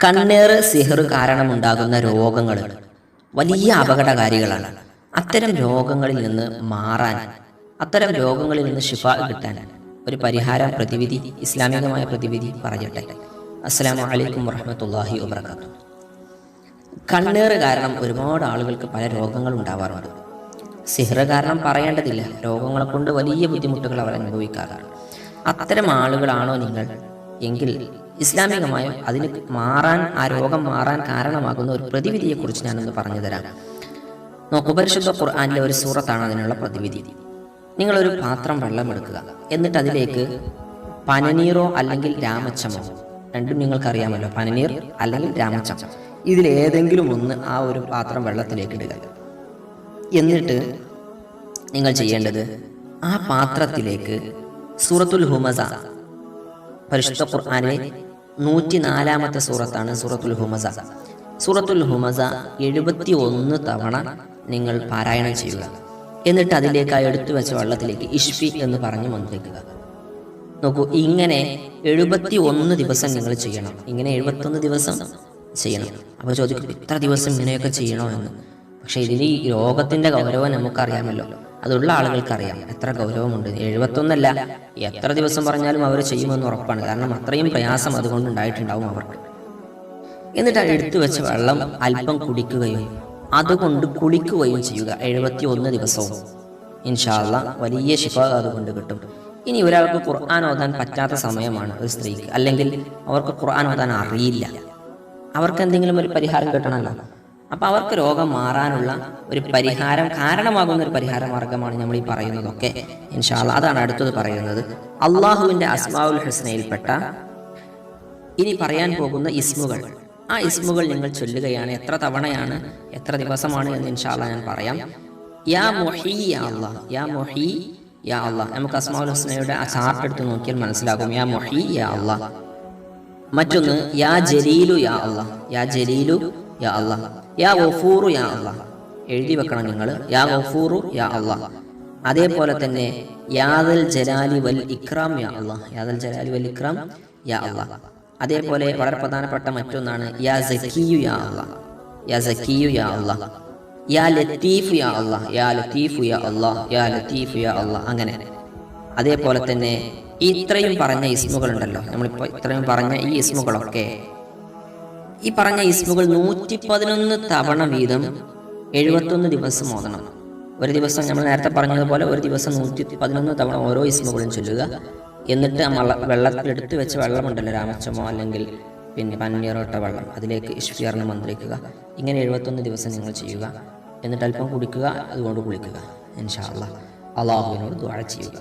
കണ്ണേറ് സിഹർ കാരണമുണ്ടാകുന്ന രോഗങ്ങൾ വലിയ അപകടകാരികളാണ്. അത്തരം രോഗങ്ങളിൽ നിന്ന് മാറാൻ, അത്തരം രോഗങ്ങളിൽ നിന്ന് ശിഫ കിട്ടാൻ ഒരു പരിഹാരം പ്രതിവിധി, ഇസ്ലാമികമായ പ്രതിവിധി പറയട്ടെ. അസ്സലാമു അലൈക്കും വറഹ്മത്തുള്ളാഹി വബറകാതുഹു. കണ്ണേറ് കാരണം ഒരുപാട് ആളുകൾക്ക് പല രോഗങ്ങൾ ഉണ്ടാവാറുണ്ട്. സിഹർ കാരണം പറയേണ്ടതില്ല, രോഗങ്ങളെ കൊണ്ട് വലിയ ബുദ്ധിമുട്ടുകൾ അവർ അനുഭവിക്കാറുണ്ട്. അത്തരം ആളുകളാണോ നിങ്ങൾ എങ്കിൽ ഇസ്ലാമികമായും അതിന് മാറാൻ, ആ രോഗം മാറാൻ കാരണമാകുന്ന ഒരു പ്രതിവിധിയെക്കുറിച്ച് ഞാനൊന്ന് പറഞ്ഞു തരാം. നോക്കൂ, പരിശുദ്ധ ഖുർആനിലെ ഒരു സൂറത്താണ് അതിനുള്ള പ്രതിവിധി. നിങ്ങളൊരു പാത്രം വെള്ളമെടുക്കുക, എന്നിട്ട് അതിലേക്ക് പനനീറോ അല്ലെങ്കിൽ രാമച്ചമോ, രണ്ടും നിങ്ങൾക്കറിയാമല്ലോ, പനനീർ അല്ലെങ്കിൽ രാമച്ചം, ഇതിലേതെങ്കിലും ഒന്ന് ആ ഒരു പാത്രം വെള്ളത്തിലേക്ക് ഇടുക. എന്നിട്ട് നിങ്ങൾ ചെയ്യേണ്ടത്, ആ പാത്രത്തിലേക്ക് സൂറത്തുൽ ഹുമസ, പരിശുദ്ധ ഖുർആനിലെ 104-ാമത്തെ സൂറത്താണ് സൂറത്തുൽ ഹുമസ. സൂറത്തുൽ ഹുമസ 71 തവണ നിങ്ങൾ പാരായണം ചെയ്യുക. എന്നിട്ട് അതിലേക്ക് ആ എടുത്തു വെച്ച വെള്ളത്തിലേക്ക് ഇഷ്ഫി എന്ന് പറഞ്ഞ് മന്ത്രിക്കുക. നോക്കൂ, ഇങ്ങനെ 71 ദിവസം നിങ്ങൾ ചെയ്യണം. ഇങ്ങനെ 71 ദിവസം ചെയ്യണം. അപ്പോൾ ചോദിക്കും, ഇത്ര ദിവസം ഇങ്ങനെയൊക്കെ ചെയ്യണോ എന്ന്. പക്ഷേ ഇതിന് ഈ രോഗത്തിൻ്റെ ഗൗരവം നമുക്കറിയാമല്ലോ, അതുള്ള ആളുകൾക്കറിയാം എത്ര ഗൗരവമുണ്ട്. 71 എത്ര ദിവസം പറഞ്ഞാലും അവർ ചെയ്യുമെന്ന് ഉറപ്പാണ്. കാരണം അത്രയും പ്രയാസം അതുകൊണ്ട് ഉണ്ടായിട്ടുണ്ടാവും അവർക്ക്. എന്നിട്ട് എടുത്തു വെച്ച വെള്ളം അല്പം കുടിക്കുകയും അതുകൊണ്ട് കുളിക്കുകയും ചെയ്യുക 71 ദിവസവും. ഇൻഷാ അല്ലാഹ് വലിയ ശിഫ അതുകൊണ്ട് കിട്ടും. ഇനി ഒരാൾക്ക് ഖുർആൻ ഓതാൻ പറ്റാത്ത സമയമാണ് ഒരു സ്ത്രീക്ക്, അല്ലെങ്കിൽ അവർക്ക് ഖുർആൻ ഓതാൻ അറിയില്ല, അവർക്ക് എന്തെങ്കിലും ഒരു പരിഹാരം കിട്ടണമല്ലോ. അപ്പോൾ അവർക്ക് രോഗം മാറാനുള്ള ഒരു പരിഹാരം, കാരണമാകുന്ന ഒരു പരിഹാര മാർഗമാണ് നമ്മൾ ഈ പറയുന്നതൊക്കെ. ഇൻഷാ അല്ലാഹ് അതാണ് അടുത്തത് പറയുന്നത്. അള്ളാഹുവിൻ്റെ അസ്മാഉൽ ഹുസ്നയിൽപ്പെട്ട ഇനി പറയാൻ പോകുന്ന ഇസ്മുകൾ, ആ ഇസ്മുകൾ നിങ്ങൾ ചൊല്ലുകയാണ്. എത്ര തവണയാണ്, എത്ര ദിവസമാണ് എന്ന് ഇൻഷാ അല്ലാഹ് ഞാൻ പറയാം. യാ മുഹീ യാ അല്ലാഹ്, യാ മുഹീ യാ അല്ലാഹ്. നമുക്ക് അസ്മാഉൽ ഹുസ്നയുടെ ആ ചാർട്ട് എടുത്ത് നോക്കിയാൽ മനസ്സിലാകും. യാ മുഹീ യാ അല്ലാഹ്. മറ്റൊന്ന് യാ ജലീലു യാ അല്ലാഹ്, യാ ജലീലു യാ അല്ലാഹ്. യാ ഗഫൂറു യാ അല്ലാഹ്, എഴുതി വെക്കണം നിങ്ങൾ, യാ ഗഫൂറു യാ അല്ലാഹ്. അതേപോലെ തന്നെ യാദൽ ജലാലി വൽ ഇക്റാം യാ അല്ലാഹ്, യാദൽ ജലാലി വൽ ഇക്റാം യാ അല്ലാഹ്. അതേപോലെ വളരെ പ്രധാനപ്പെട്ട മറ്റൊന്നാണ് യാ സക്കിയു യാ അല്ലാഹ്, യാ സക്കിയു യാ അല്ലാഹ്. യാ ലത്തീഫു യാ അല്ലാഹ്, യാ ലത്തീഫു യാ അല്ലാഹ്, യാ ലത്തീഫു യാ അല്ലാഹ്. അങ്ങനെ അതേപോലെ തന്നെ ഇത്രയും പറഞ്ഞ ഇസ്മുകളുണ്ടല്ലോ, നമ്മളിപ്പോൾ ഇത്രയും പറഞ്ഞ ഈ ഇസ്മുകളൊക്കെ, ഈ പറഞ്ഞ ഇസ്മുകൾ 111 തവണ വീതം 71 ദിവസം ഓതണം. ഒരു ദിവസം നമ്മൾ നേരത്തെ പറഞ്ഞതുപോലെ ഒരു ദിവസം 111 തവണ ഓരോ ഇസ്മുകളും ചൊല്ലുക. എന്നിട്ട് വെള്ളത്തിൽ എടുത്ത് വെച്ച വെള്ളമുണ്ടല്ലോ, രാമച്ചമോ അല്ലെങ്കിൽ പിന്നെ പന്നീറോട്ട വെള്ളം, അതിലേക്ക് ഇഷ്ഫിയറിന് മന്ത്രിക്കുക. ഇങ്ങനെ 71 ദിവസം നിങ്ങൾ ചെയ്യുക. എന്നിട്ട് അല്പം കുടിക്കുക, അതുകൊണ്ട് കുളിക്കുക. ഇൻഷാ അല്ലാഹ് അള്ളാഹുവിനോട് ദുആ ചെയ്യുക.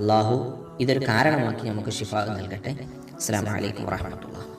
അള്ളാഹു ഇതൊരു കാരണമാക്കി നമുക്ക് ശിഫ നൽകട്ടെ. അസ്സലാമു അലൈക്കും വറഹ്മത്തുള്ളാഹി.